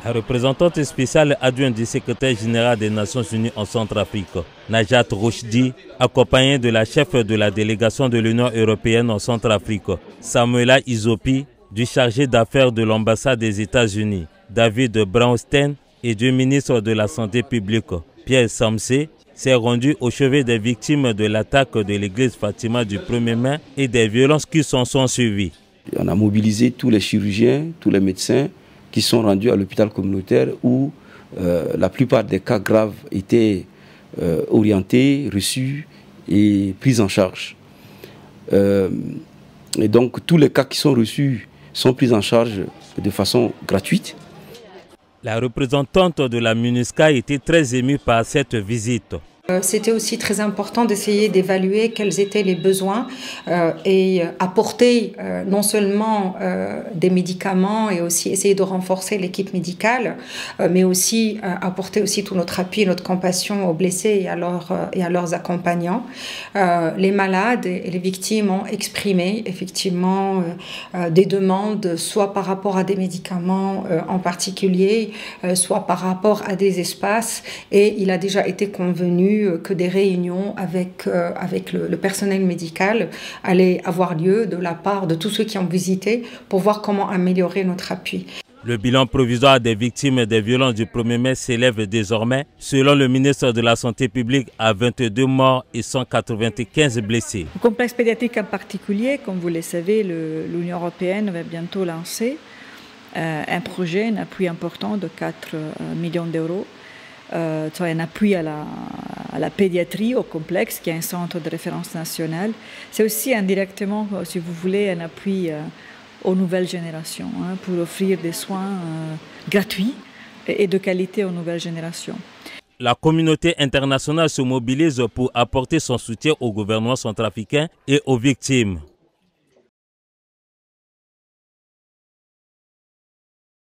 La représentante spéciale adjointe du secrétaire général des Nations Unies en Centrafrique, Najat Rochdi, accompagnée de la chef de la délégation de l'Union européenne en Centrafrique, Samuela Izopi, du chargé d'affaires de l'ambassade des États-Unis, David Brownstein, et du ministre de la Santé publique, Pierre Samsé, s'est rendu au chevet des victimes de l'attaque de l'église Fatima du 1er mai et des violences qui s'en sont suivies. On a mobilisé tous les chirurgiens, tous les médecins qui sont rendus à l'hôpital communautaire où la plupart des cas graves étaient orientés, reçus et pris en charge. Et donc tous les cas qui sont reçus sont pris en charge de façon gratuite. La représentante de la MINUSCA était très émue par cette visite. C'était aussi très important d'essayer d'évaluer quels étaient les besoins et apporter non seulement des médicaments et aussi essayer de renforcer l'équipe médicale, mais aussi apporter aussi tout notre appui, notre compassion aux blessés et à leurs accompagnants. Les malades et les victimes ont exprimé effectivement des demandes, soit par rapport à des médicaments en particulier, soit par rapport à des espaces, et il a déjà été convenu que des réunions avec le personnel médical allaient avoir lieu de la part de tous ceux qui ont visité pour voir comment améliorer notre appui. Le bilan provisoire des victimes des violences du 1er mai s'élève désormais, selon le ministre de la Santé publique, à 22 morts et 195 blessés. Le complexe pédiatrique en particulier, comme vous le savez, l'Union européenne va bientôt lancer un projet, un appui important de 4 millions d'euros. Un appui à la pédiatrie, au complexe, qui est un centre de référence national. C'est aussi indirectement, si vous voulez, un appui aux nouvelles générations, pour offrir des soins gratuits et de qualité aux nouvelles générations. La communauté internationale se mobilise pour apporter son soutien au gouvernement centrafricain et aux victimes.